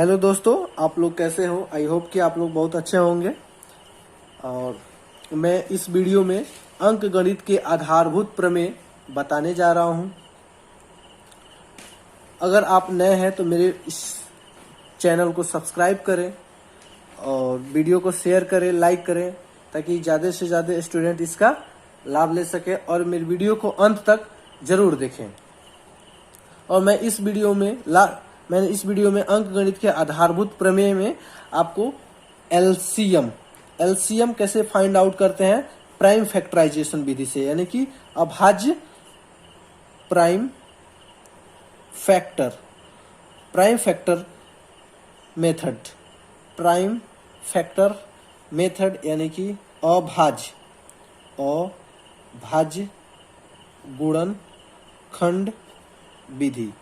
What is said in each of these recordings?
Hello दोस्तों, आप लोग कैसे हो। आई होप कि आप लोग बहुत अच्छे होंगे। और मैं इस वीडियो में अंक गणित के आधारभूत प्रमेय बताने जा रहा हूं। अगर आप नए हैं तो मेरे इस चैनल को सब्सक्राइब करें और वीडियो को शेयर करें, लाइक करें, ताकि ज़्यादा से ज़्यादा स्टूडेंट इसका लाभ ले सके और मेरे वीडियो को अंत तक जरूर देखें। और मैंने इस वीडियो में अंक गणित के आधारभूत प्रमेय में आपको एलसीएम कैसे फाइंड आउट करते हैं प्राइम फैक्टराइजेशन विधि से, यानी कि अभाज्य प्राइम फैक्टर मेथड यानी कि अभाज्य गुणनखंड विधि।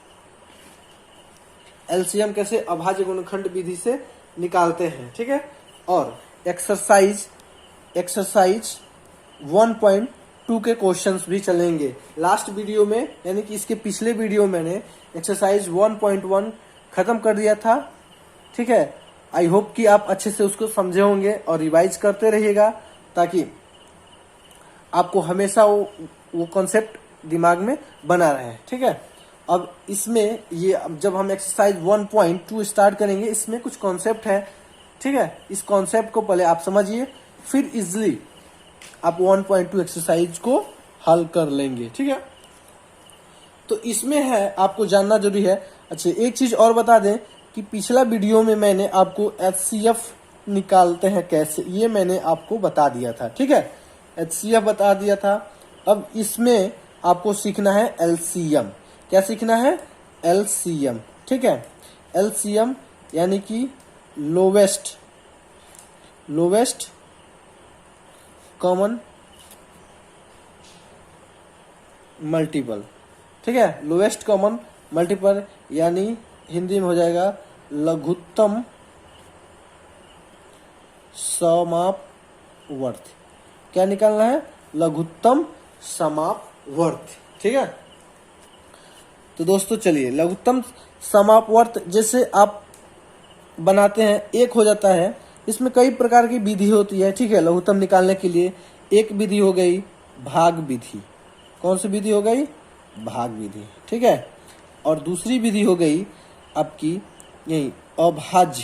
एलसीएम कैसे अभाज्य गुणनखंड विधि से निकालते हैं, ठीक है। और एक्सरसाइज 1.2 के क्वेश्चंस भी चलेंगे। लास्ट वीडियो में यानी कि इसके पिछले वीडियो मैंने एक्सरसाइज 1.1 खत्म कर दिया था, ठीक है। आई होप कि आप अच्छे से उसको समझे होंगे और रिवाइज करते रहिएगा, ताकि आपको हमेशा वो कॉन्सेप्ट दिमाग में बना रहे, ठीक है। अब इसमें ये जब हम एक्सरसाइज 1.2 स्टार्ट करेंगे, इसमें कुछ कॉन्सेप्ट है, ठीक है। इस कॉन्सेप्ट को पहले आप समझिए, फिर इजिली आप 1.2 एक्सरसाइज को हल कर लेंगे, ठीक है। तो इसमें है आपको जानना जरूरी है। अच्छा, एक चीज और बता दें कि पिछला वीडियो में मैंने आपको एचसीएफ निकालते हैं कैसे, ये मैंने आपको बता दिया था, ठीक है। एचसीएफ बता दिया था। अब इसमें आपको सीखना है एलसीएम। क्या सीखना है? एलसीएम, ठीक है। एलसीएम यानी कि लोवेस्ट कॉमन मल्टीपल, ठीक है। लोवेस्ट कॉमन मल्टीपल यानी हिंदी में हो जाएगा लघुत्तम समापवर्त। क्या निकालना है? लघुत्तम समापवर्त, ठीक है। तो दोस्तों चलिए, लघुत्तम समापवर्त जैसे आप बनाते हैं, एक हो जाता है। इसमें कई प्रकार की विधि होती है, ठीक है। लघुत्तम निकालने के लिए एक विधि हो गई भाग विधि। कौन सी विधि हो गई? भाग विधि, ठीक है। और दूसरी विधि हो गई आपकी यही अभाज्य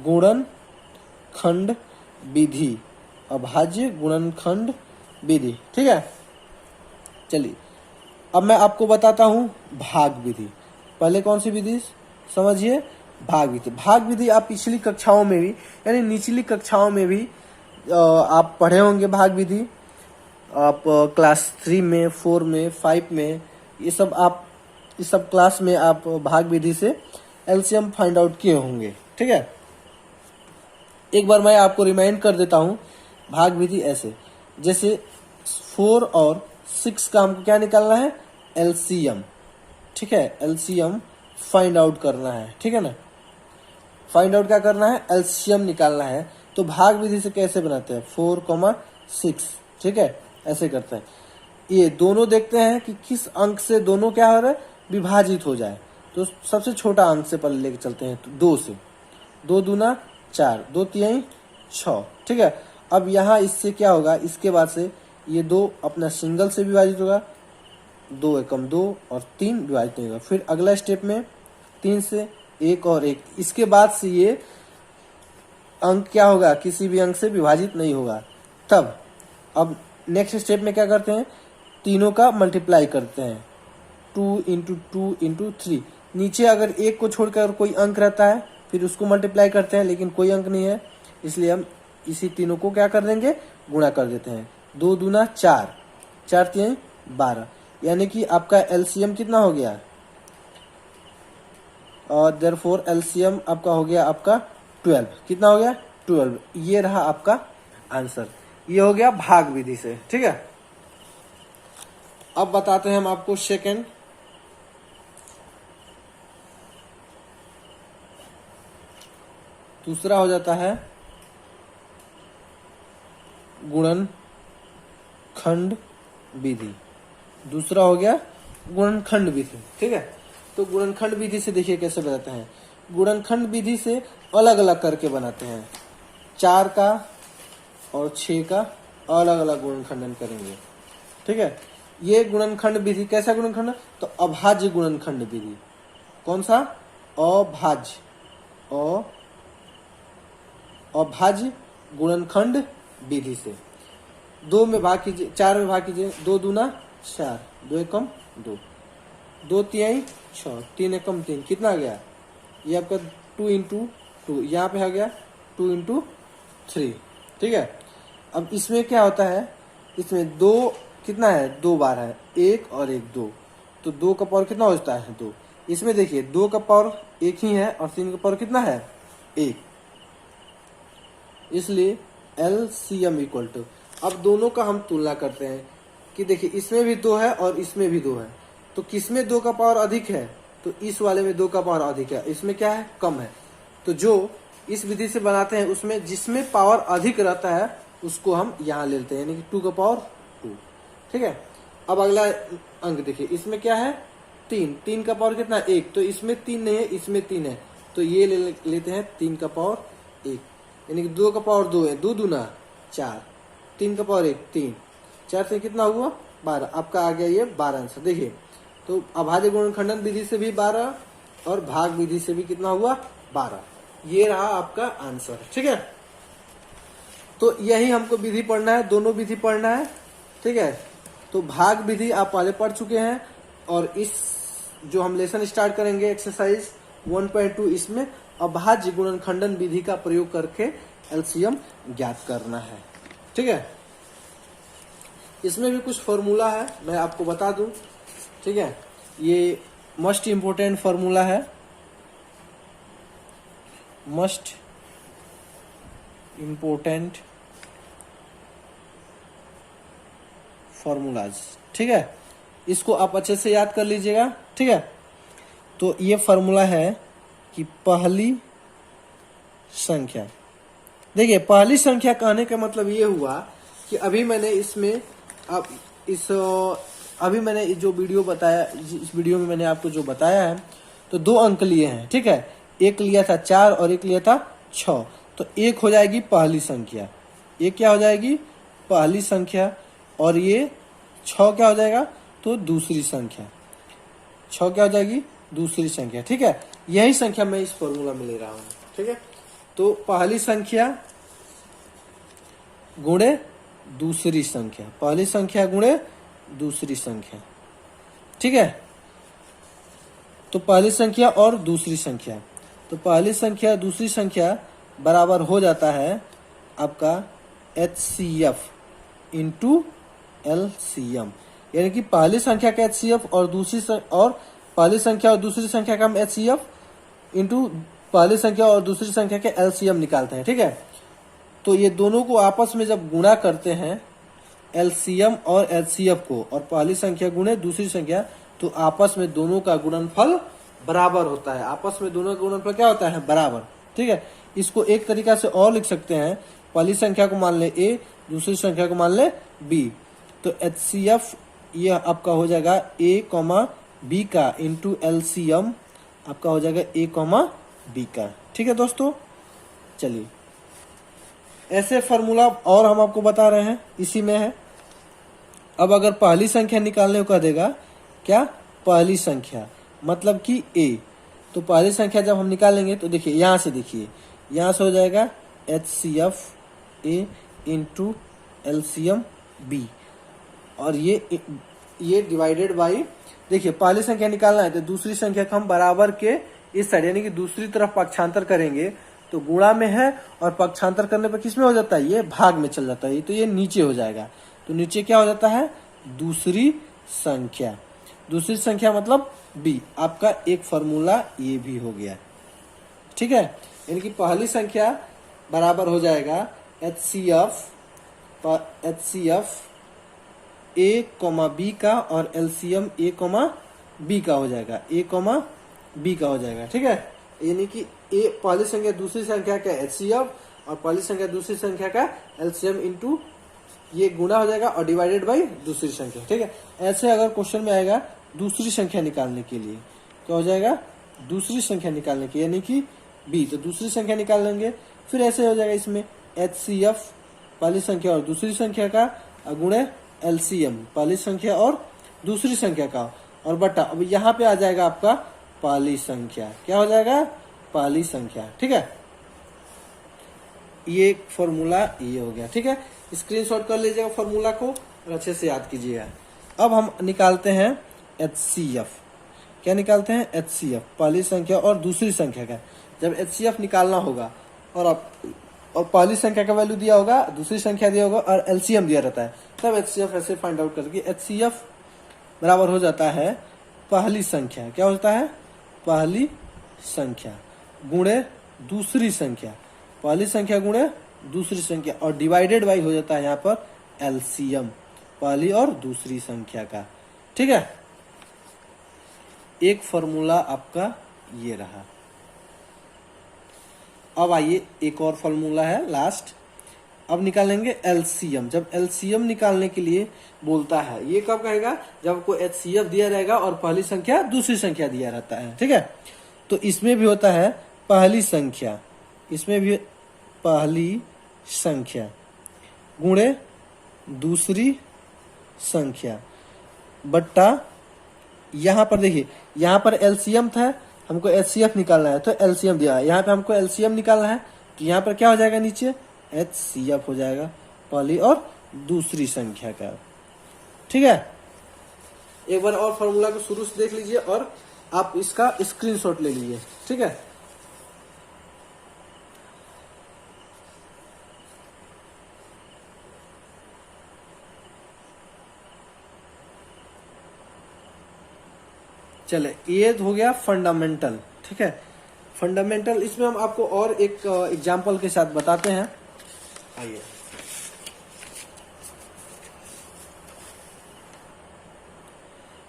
गुणनखंड विधि। अभाज्य गुणनखंड विधि, ठीक है। चलिए, अब मैं आपको बताता हूं भाग विधि। पहले कौन सी विधि समझिए? भाग विधि। भाग विधि आप पिछली कक्षाओं में भी, यानी निचली कक्षाओं में भी आप पढ़े होंगे। भाग विधि आप क्लास 3 में, 4 में, 5 में, इस सब क्लास में आप भाग विधि से एलसीएम फाइंड आउट किए होंगे, ठीक है। एक बार मैं आपको रिमाइंड कर देता हूं। भाग विधि ऐसे, जैसे 4 और 6 का हमको क्या निकालना है? एलसीएम, ठीक है। एलसीएम फाइंड आउट करना है, ठीक है ना। फाइंड आउट क्या करना है? एलसीएम निकालना है। तो भाग विधि से कैसे बनाते हैं? 4,6, ठीक है, ऐसे करते हैं। ये दोनों देखते हैं कि किस अंक से दोनों क्या हो रहा है? विभाजित हो जाए। तो सबसे छोटा अंक से पहले लेके चलते हैं, तो 2 से। 2 दूना 4, 2 तिहाई 6, ठीक है। अब यहाँ इससे क्या होगा? इसके बाद से ये 2 अपना सिंगल से विभाजित होगा, 2 एकम 2 और 3 विभाजित नहीं होगा। फिर अगला स्टेप में 3 से 1 और 1। इसके बाद से ये अंक क्या होगा? किसी भी अंक से विभाजित नहीं होगा। तब अब नेक्स्ट स्टेप में क्या करते हैं? तीनों का मल्टीप्लाई करते हैं, 2 इंटू 2 इंटू 3। नीचे अगर एक को छोड़कर कोई अंक रहता है, फिर उसको मल्टीप्लाई करते हैं, लेकिन कोई अंक नहीं है, इसलिए हम इसी तीनों को क्या कर देंगे? गुणा कर देते हैं। 2 दूना 4, 4 तिहाई 12, यानी कि आपका एलसीएम कितना हो गया? और देयरफॉर एलसीएम आपका हो गया आपका 12। कितना हो गया? 12। ये रहा आपका आंसर। ये हो गया भाग विधि से, ठीक है। अब बताते हैं हम आपको सेकंड। दूसरा हो जाता है गुणनखंड विधि। दूसरा हो गया गुणनखंड विधि, ठीक है। तो गुणनखंड विधि से देखिए कैसे बनाते हैं। गुणनखंड विधि से अलग अलग करके बनाते हैं। 4 का और 6 का अलग अलग गुणनखंडन करेंगे, ठीक है। ये गुणनखंड विधि कैसा गुणनखंड, तो अभाज्य गुणनखंड विधि। कौन सा, अभाज्य, अभाज्य गुणनखंड विधि से 2 में भाग कीजिए, 4 में भाग कीजिए, 2 दूना 4, 2 एकम 2, 2 तिहाई 6, 3 एकम 3, कितना आ गया, ये आपका 2 इंटू 2, यहाँ पे आ गया 2 इंटू 3, ठीक है। अब इसमें क्या होता है, इसमें 2 कितना है, 2 बार है, 1 और 1 2, तो 2 का पावर कितना हो जाता है 2। इसमें देखिए 2 का पावर 1 ही है और 3 का पावर कितना है 1, इसलिए LCM इक्वल टू, अब दोनों का हम तुलना करते हैं कि देखिए इसमें भी 2 है और इसमें भी 2 है, तो किसमें 2 का पावर अधिक है, तो इस वाले में 2 का पावर अधिक है, इसमें क्या है कम है। तो जो इस विधि से बनाते हैं उसमें जिसमें पावर अधिक रहता है उसको हम यहाँ ले लेते हैं, यानी कि 2 का पावर 2, ठीक है। अब अगला अंक देखिए, इसमें क्या है 3 का पावर कितना 1, तो इसमें 3 नहीं है, इसमें 3 है, तो ये लेते हैं 3 का पावर 1, यानी कि 2 का पावर 2 है, 2 दूना 4, 3 का पावर 1 3, 4 से कितना हुआ 12, आपका आ गया ये 12 आंसर। देखिए तो अभाज्य गुणनखंडन विधि से भी 12 और भाग विधि से भी कितना हुआ 12, ये रहा आपका आंसर, ठीक है। तो यही हमको विधि पढ़ना है, दोनों विधि पढ़ना है, ठीक है। तो भाग विधि आप पहले पढ़ चुके हैं और इस जो हम लेसन स्टार्ट करेंगे एक्सरसाइज 1.2, इसमें अभाज्य गुणनखंडन विधि का प्रयोग करके LCM ज्ञात करना है, ठीक है। इसमें भी कुछ फॉर्मूला है, मैं आपको बता दूं, ठीक है। ये मस्ट इम्पोर्टेंट फॉर्मूला है, मस्ट इम्पोर्टेंट फॉर्मूलाज, ठीक है। इसको आप अच्छे से याद कर लीजिएगा, ठीक है। तो ये फॉर्मूला है कि पहली संख्या, देखिए पहली संख्या कहने का मतलब ये हुआ कि अभी मैंने इसमें अब अभी मैंने जो वीडियो बताया, इस वीडियो में मैंने आपको जो बताया है, तो 2 अंक लिए हैं, ठीक है। एक लिया था 4 और एक लिया था 6, तो एक हो जाएगी पहली संख्या, एक क्या हो जाएगी पहली संख्या, और ये 6 क्या हो जाएगा, तो दूसरी संख्या, 6 क्या हो जाएगी दूसरी संख्या, ठीक है। यही संख्या मैं इस फॉर्मूला में ले रहा हूं, ठीक है। तो पहली संख्या गुणे दूसरी संख्या, पहली संख्या गुणे दूसरी संख्या, ठीक है। तो पहली संख्या और दूसरी संख्या, तो पहली संख्या दूसरी संख्या बराबर हो जाता है आपका HCF इंटू LCM, यानी कि पहली संख्या का HCF और पहली संख्या और दूसरी संख्या का हम HCF इंटू पहली संख्या और दूसरी संख्या के LCM निकालते हैं, ठीक है। तो ये दोनों को आपस में जब गुणा करते हैं LCM और HCF को, और पहली संख्या गुणे दूसरी संख्या, तो आपस में दोनों का गुणनफल बराबर होता है, आपस में दोनों का गुणनफल क्या होता है बराबर, ठीक है। इसको एक तरीका से और लिख सकते हैं, पहली संख्या को मान ले A, दूसरी संख्या को मान ले B, तो HCF ये आपका हो जाएगा A, B का इंटू LCM आपका हो जाएगा A, B का, ठीक है दोस्तों। चलिए ऐसे फॉर्मूला और हम आपको बता रहे हैं, इसी में है। अब अगर पहली संख्या निकालने को कह देगा, क्या पहली संख्या मतलब कि A, तो पहली संख्या जब हम निकालेंगे तो देखिए यहाँ से, देखिए यहाँ से हो जाएगा HCF A into LCM B, और ये डिवाइडेड बाई, देखिए पहली संख्या निकालना है तो दूसरी संख्या को हम बराबर के इस साइड यानी कि दूसरी तरफ पक्षांतर करेंगे, तो गुणा में है और पक्षांतर करने पर किस में हो जाता है, ये भाग में चल जाता है, तो ये नीचे हो जाएगा, तो नीचे क्या हो जाता है दूसरी संख्या, दूसरी संख्या मतलब B, आपका एक फॉर्मूला ये भी हो गया, ठीक है। यानी कि पहली संख्या बराबर हो जाएगा HCF A, B का, और LCM A, B का हो जाएगा, A, B का हो जाएगा, ठीक है। यानी कि पहली संख्या दूसरी संख्या का HCF और पहली संख्या दूसरी संख्या का LCM इंटू ये गुणा हो जाएगा और डिवाइडेड बाई दूसरी संख्या, ठीक है। ऐसे अगर क्वेश्चन में आएगा दूसरी संख्या निकालने के लिए, क्या हो जाएगा, दूसरी संख्या निकालने की, यानी कि बी, तो दूसरी संख्या निकाल लेंगे। फिर ऐसे हो जाएगा इसमें HCF पहली संख्या और दूसरी संख्या का गुणे LCM पहली संख्या और दूसरी संख्या का, और बटा, अब यहाँ पे आ जाएगा आपका पहली संख्या, क्या हो जाएगा, पहली संख्या। ठीक है, ये फॉर्मूला ये हो गया। ठीक है, स्क्रीनशॉट कर लीजिएगा फॉर्मूला को और अच्छे से याद कीजिएगा। अब हम निकालते हैं HCF। क्या निकालते हैं, HCF पहली संख्या और दूसरी संख्या का। जब HCF निकालना होगा और पहली संख्या का वैल्यू दिया होगा, दूसरी संख्या दिया होगा और LCM दिया रहता है, तब HCF ऐसे फाइंड आउट करके HCF बराबर हो जाता है पहली संख्या, क्या होता है, पहली संख्या गुणे दूसरी संख्या, पहली संख्या गुणे दूसरी संख्या, और डिवाइडेड बाई हो जाता है यहाँ पर LCM पहली और दूसरी संख्या का। ठीक है, एक फॉर्मूला आपका ये रहा। अब आइए एक और फॉर्मूला है लास्ट, अब निकालेंगे LCM। जब LCM निकालने के लिए बोलता है, ये कब कहेगा, जब आपको HCF दिया रहेगा और पहली संख्या दूसरी संख्या दिया रहता है। ठीक है, तो इसमें भी होता है पहली संख्या, इसमें भी पहली संख्या गुणे दूसरी संख्या बट्टा, यहाँ पर देखिए, यहाँ पर LCM था, हमको HCF निकालना है तो LCM दिया है, यहाँ पे हमको LCM निकालना है तो यहाँ पर क्या हो जाएगा, नीचे HCF हो जाएगा पहली और दूसरी संख्या का। ठीक है, एक बार और फॉर्मूला को शुरू से देख लीजिए और आप इसका स्क्रीनशॉट ले लीजिए। ठीक है, चले, ये हो गया फंडामेंटल। ठीक है, फंडामेंटल, इसमें हम आपको और एक एग्जांपल के साथ बताते हैं। आइए,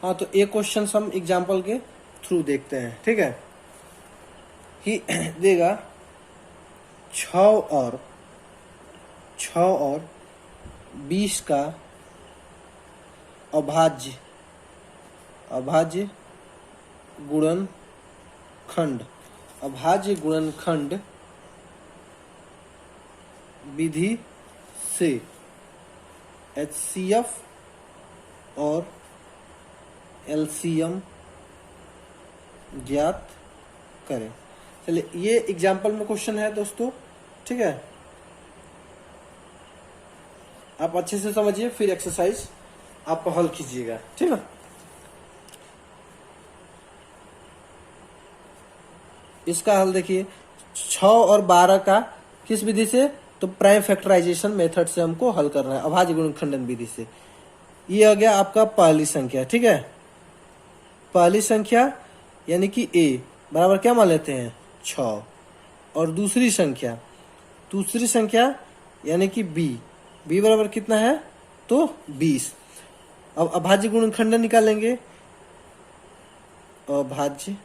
हाँ, तो एक क्वेश्चन हम एग्जांपल के थ्रू देखते हैं। ठीक है, ही देगा 6 और 20 का अभाज्य गुणनखंड विधि से HCF और LCM ज्ञात करें। चलिए, ये एग्जाम्पल में क्वेश्चन है दोस्तों। ठीक है, आप अच्छे से समझिए, फिर एक्सरसाइज आप हल कीजिएगा। ठीक है, इसका हल देखिए, 6 और 12 का किस विधि से, तो प्राइम फैक्टराइजेशन मेथड से हमको हल करना है, अभाज्य गुणनखंडन विधि से। ये हो गया आपका पहली संख्या। ठीक है, पहली संख्या यानी कि A बराबर क्या मान लेते हैं, 6, और दूसरी संख्या यानी कि B बराबर कितना है, तो 20। अब अभाज्य गुणनखंडन निकालेंगे, अभाज्य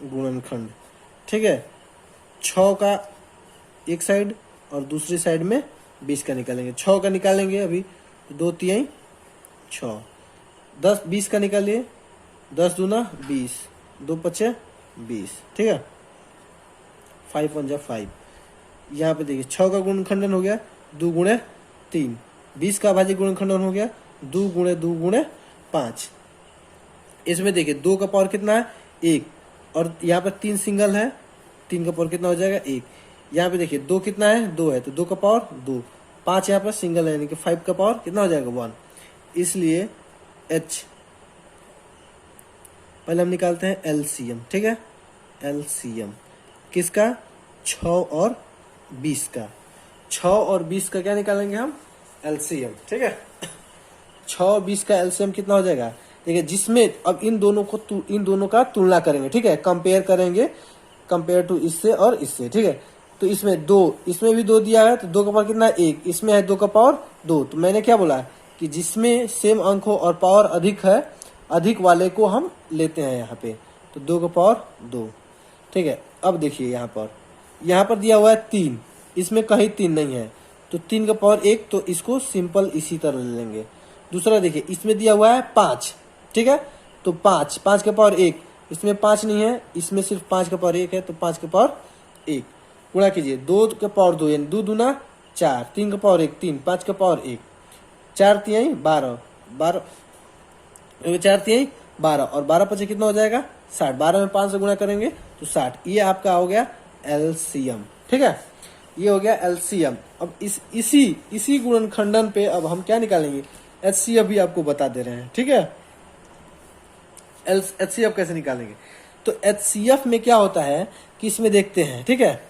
गुणनखंड। ठीक है, 6 का एक साइड और दूसरी साइड में 20 का निकालेंगे। 6 का निकालेंगे अभी, 2 3 6, 10 20 का निकालिए, 10 दूना 20, 2 5 20। ठीक है, 5 1 5। यहाँ पे देखिए 6 का गुणनखंडन हो गया 2 गुणे 3, 20 का अभाज्य गुणनखंडन हो गया 2 गुणे 5। इसमें देखिए 2 का पावर कितना है, 1, और यहाँ पर 3 सिंगल है, 3 का पावर कितना हो जाएगा, 1। यहाँ पे देखिए 2 कितना है, 2 है, तो 2 का पावर 2, 5 यहाँ पर सिंगल है, यानी कि 5 का पावर कितना हो जाएगा, 1। इसलिए H, पहले हम निकालते हैं LCM। ठीक है, LCM किसका, 6 और 20 का। 6 और 20 का क्या निकालेंगे हम, LCM। ठीक है, 6 और 20 का LCM कितना हो जाएगा, देखिए, जिसमें अब इन दोनों का तुलना करेंगे। ठीक है, कंपेयर करेंगे, कंपेयर टू इससे और इससे। ठीक है, तो इसमें 2, इसमें भी 2 दिया है, तो 2 का पावर कितना है, 1, इसमें है 2 का पावर 2। तो मैंने क्या बोला कि जिसमें सेम अंक हो और पावर अधिक है, अधिक वाले को हम लेते हैं यहाँ पे, तो 2 का पावर 2। ठीक है, अब देखिए यहाँ पर दिया हुआ है 3, इसमें कहीं 3 नहीं है, तो 3 का पावर 1, तो इसको सिंपल इसी तरह ले लेंगे। दूसरा देखिए, इसमें दिया हुआ है 5। ठीक है, तो 5, 5 के पावर 1, इसमें 5 नहीं है, इसमें सिर्फ 5 के पावर 1 है, तो 5 के पावर 1 गुणा कीजिए 2 के पावर 2 यानी 2 दूना 4, 3 के पावर 1 3, 5 के पावर 1, 4 तिहाई 12, 4 तिहाई 12 और 12 पचे कितना हो जाएगा 60, 12 में 5 से गुणा करेंगे तो 60। ये आपका हो गया एलसीएम। ठीक है, ये हो गया एलसीएम। अब इसी गुणनखंडन पे अब हम क्या निकालेंगे, एचसीएफ भी आपको बता दे रहे हैं। ठीक है, एचसीएफ कैसे निकालेंगे, तो एचसीएफ में क्या होता है कि इसमें देखते हैं। ठीक है,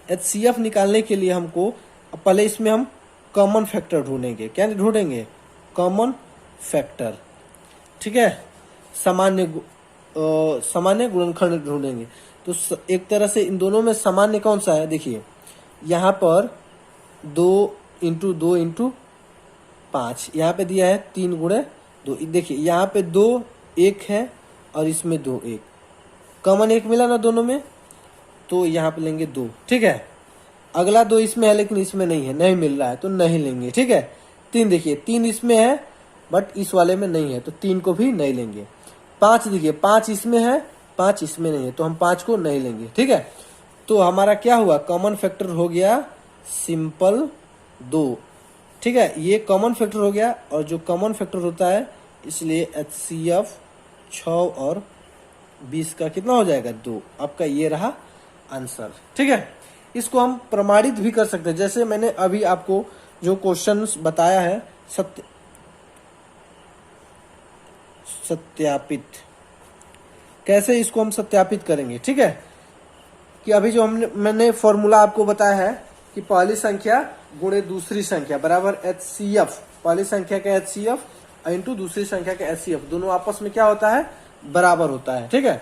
एचसीएफ निकालने के लिए हमको पहले इसमें हम कॉमन फैक्टर ढूंढेंगे। क्या ढूंढेंगे, कॉमन फैक्टर। ठीक है, सामान्य गुणनखंड ढूंढेंगे। तो एक तरह से इन दोनों में सामान्य कौन सा है, देखिए यहाँ पर 2 इंटू 2 इंटू 5, यहाँ पे दिया है 3 गुणे 2। देखिए यहाँ पे 2 1 है और इसमें 2 1, कॉमन 1 मिला ना दोनों में, तो यहाँ पे लेंगे 2। ठीक है, अगला 2 इसमें है लेकिन इसमें नहीं है, नहीं मिल रहा है तो नहीं लेंगे। ठीक है, 3 देखिए 3 इसमें है बट इस वाले में नहीं है तो 3 को भी नहीं लेंगे। 5 देखिए 5 इसमें है 5 इसमें नहीं है तो हम 5 को नहीं लेंगे। ठीक है, तो हमारा क्या हुआ, कॉमन फैक्टर हो गया सिंपल 2। ठीक है, ये कॉमन फैक्टर हो गया और जो कॉमन फैक्टर होता है इसलिए एचसीएफ 6 और 20 का कितना हो जाएगा 2। आपका ये रहा आंसर। ठीक है, इसको हम प्रमाणित भी कर सकते हैं, जैसे मैंने अभी आपको जो क्वेश्चंस बताया है सत्यापित, कैसे इसको हम सत्यापित करेंगे। ठीक है, कि अभी जो मैंने फॉर्मूला आपको बताया है कि पहली संख्या गुणे दूसरी संख्या बराबर एचसीएफ, पहली संख्या का एचसीएफ इंटू दूसरी संख्या का एचसीएफ, दोनों आपस में क्या होता है, बराबर होता है। ठीक है,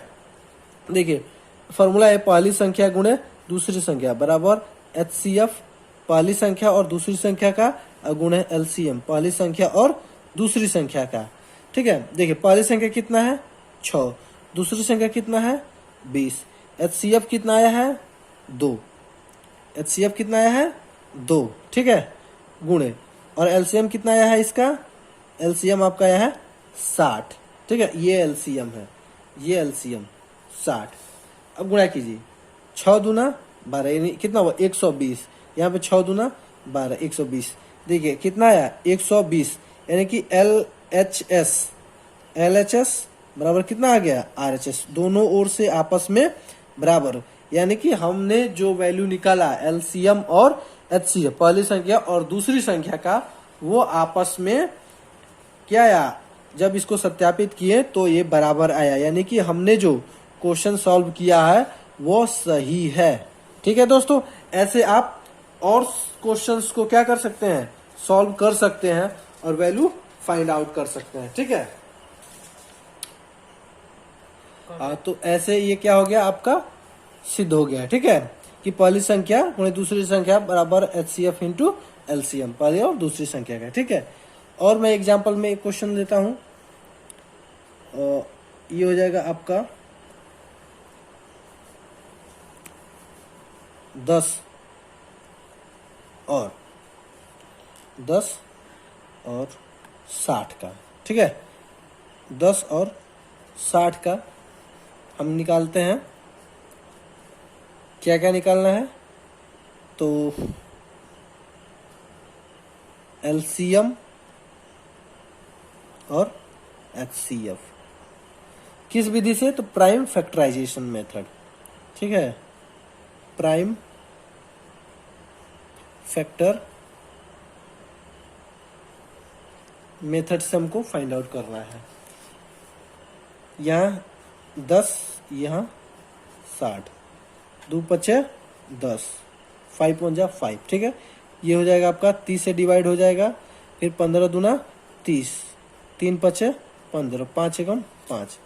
देखिए फॉर्मूला है पहली संख्या गुणे दूसरी संख्या बराबर एचसीएफ, पहली संख्या और दूसरी संख्या का गुणे एलसीएम, पहली संख्या और दूसरी संख्या का। ठीक है, देखिए पहली संख्या कितना है 6, दूसरी संख्या कितना है 20, एचसीएफ कितना आया है 2, एचसीएफ कितना आया है 2। ठीक है, गुणे और एलसीएम कितना आया है इसका, एलसीएम आपका आया है 60। ठीक है, ये एलसीएम है, ये एलसीएम 60। अब गुणा कीजिए 6 दूना 12 यानी कितना हुआ 120, यहाँ पे 6 दूना 12 120। देखिए कितना आया 120 यानी कि LHS बराबर कितना आ गया RHS, दोनों ओर से आपस में बराबर, यानी कि हमने जो वैल्यू निकाला एलसीएम और एचसीएफ, पहली संख्या और दूसरी संख्या का, वो आपस में क्या आया, जब इसको सत्यापित किए तो ये बराबर आया, यानी कि हमने जो क्वेश्चन सॉल्व किया है वो सही है। ठीक है दोस्तों, ऐसे आप और क्वेश्चंस को क्या कर सकते हैं, सॉल्व कर सकते हैं और वैल्यू फाइंड आउट कर सकते हैं। ठीक है, तो ऐसे ये क्या हो गया आपका सिद्ध हो गया। ठीक है, कि पहली संख्या गुणे दूसरी संख्या बराबर एचसीएफ इंटू एलसीएम, पहली और दूसरी संख्या का। ठीक है, और मैं एग्जांपल में एक क्वेश्चन देता हूं, ये हो जाएगा आपका 10 और 60 का। ठीक है, 10 और 60 का हम निकालते हैं। क्या क्या निकालना है, तो एलसीएम और एचसीएफ किस विधि से, तो प्राइम फैक्टराइजेशन मेथड। ठीक है, प्राइम फैक्टर मेथड से हमको फाइंड आउट करना है। यहाँ 10 यहाँ 60, 2 पचे 10, 5 1 जा 5। ठीक है, ये हो जाएगा आपका 30 से डिवाइड हो जाएगा, फिर 15 दूना 30, 3 पचे 15, 5 एकम 5,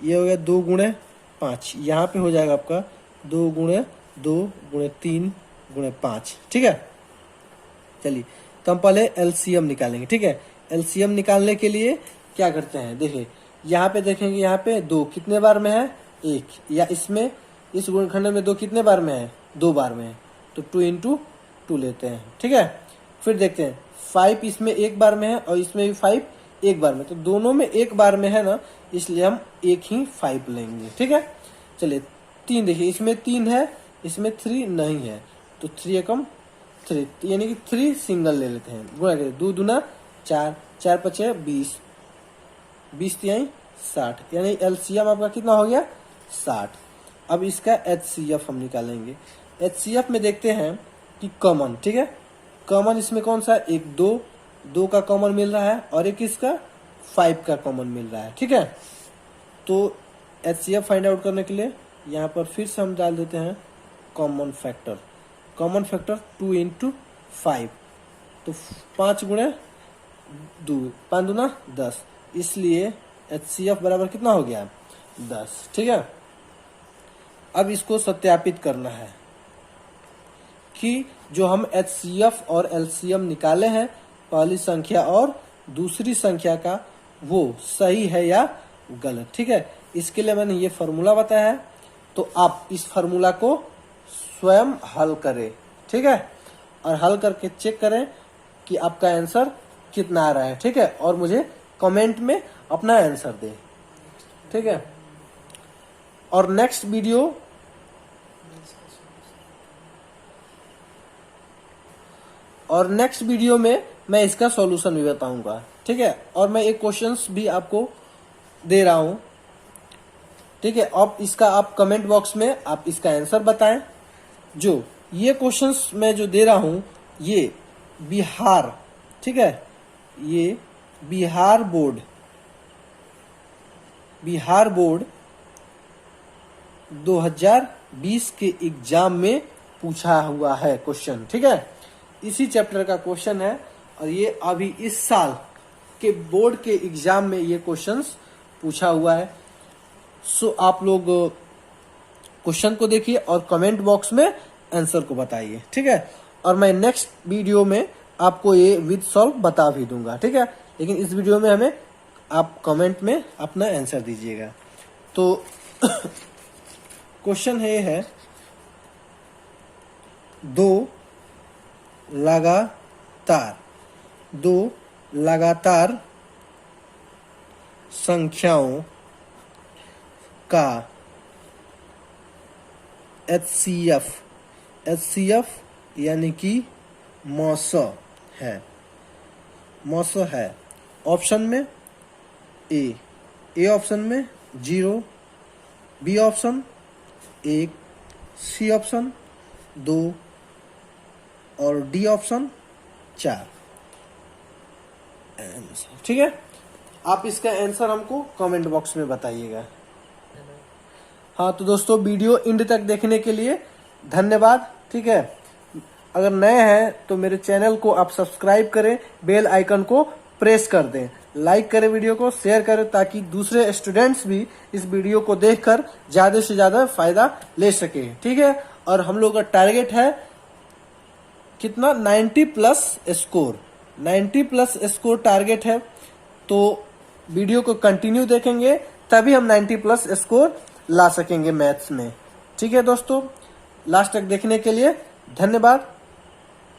ये हो गया 2 गुणे 5, यहाँ पे हो जाएगा आपका 2 गुणे 2 गुणे 3 गुणे 5। ठीक है, चलिए तो हम पहले एलसीएम निकालेंगे। ठीक है, एलसीएम निकालने के लिए क्या करते हैं, देखिए यहाँ पे देखेंगे, यहाँ पे 2 कितने बार में है 1, या इसमें इस गुणनखंड में 2 कितने बार में है 2 बार में है, तो 2 इंटू 2 लेते हैं। ठीक है, फिर देखते हैं 5 इसमें 1 बार में है और इसमें भी 5 एक बार में, तो दोनों में एक बार में है ना, इसलिए हम एक ही 5 लेंगे। ठीक है, चलिए 3 देखिए, इसमें 3 है, इसमें 3 नहीं है, तो 3 एकम 3, यानी कि 3 सिंगल ले लेते हैं, गुणा करें, 2 दूना 4, 4 पचे 20, 20 तिहाई 60, यानी एलसीएम आपका कितना हो गया 60। अब इसका एचसीएफ हम निकालेंगे। एचसीएफ में देखते हैं कि कॉमन, ठीक है, कॉमन इसमें कौन सा, एक 2 का कॉमन मिल रहा है और एक इसका 5 का कॉमन मिल रहा है। ठीक है, तो एचसीएफ फाइंड आउट करने के लिए यहाँ पर फिर से हम डाल देते हैं कॉमन फैक्टर। कॉमन फैक्टर 2 × 5, तो 5 × 2, 5 दूना 10, इसलिए एचसीएफ बराबर कितना हो गया 10। ठीक है, अब इसको सत्यापित करना है कि जो हम एचसीएफ और एलसीएम निकाले हैं पहली संख्या और दूसरी संख्या का, वो सही है या गलत। ठीक है, इसके लिए मैंने ये फॉर्मूला बताया है, तो आप इस फॉर्मूला को स्वयं हल करें। ठीक है, और हल करके चेक करें कि आपका आंसर कितना आ रहा है। ठीक है, और मुझे कमेंट में अपना आंसर दें। ठीक है, और नेक्स्ट वीडियो में मैं इसका सॉल्यूशन भी बताऊंगा। ठीक है, और मैं एक क्वेश्चंस भी आपको दे रहा हूं। ठीक है, अब इसका आप कमेंट बॉक्स में आप इसका आंसर बताएं। जो ये क्वेश्चंस मैं जो दे रहा हूं, ये बिहार, ठीक है, ये बिहार बोर्ड 2020 के एग्जाम में पूछा हुआ है क्वेश्चन। ठीक है, इसी चैप्टर का क्वेश्चन है, और ये अभी इस साल के बोर्ड के एग्जाम में ये क्वेश्चंस पूछा हुआ है। सो आप लोग क्वेश्चन को देखिए और कमेंट बॉक्स में आंसर को बताइए। ठीक है, और मैं नेक्स्ट वीडियो में आपको ये विद सॉल्व बता भी दूंगा। ठीक है, लेकिन इस वीडियो में हमें आप कमेंट में अपना आंसर दीजिएगा। तो क्वेश्चन है 2 लगातार संख्याओं का एचसीएफ यानी कि मौसा है। ऑप्शन में ए ऑप्शन में 0, बी ऑप्शन 1, सी ऑप्शन 2 और डी ऑप्शन 4। ठीक है, आप इसका आंसर हमको कमेंट बॉक्स में बताइएगा। हाँ, तो दोस्तों वीडियो एंड तक देखने के लिए धन्यवाद। ठीक है, अगर नए हैं तो मेरे चैनल को आप सब्सक्राइब करें, बेल आइकन को प्रेस कर दें, लाइक करें, वीडियो को शेयर करें, ताकि दूसरे स्टूडेंट्स भी इस वीडियो को देखकर ज़्यादा से ज़्यादा फायदा ले सके। ठीक है, और हम लोग का टारगेट है कितना, 90 प्लस स्कोर टारगेट है। तो वीडियो को कंटिन्यू देखेंगे तभी हम 90 प्लस स्कोर ला सकेंगे मैथ्स में। ठीक है दोस्तों, लास्ट तक देखने के लिए धन्यवाद।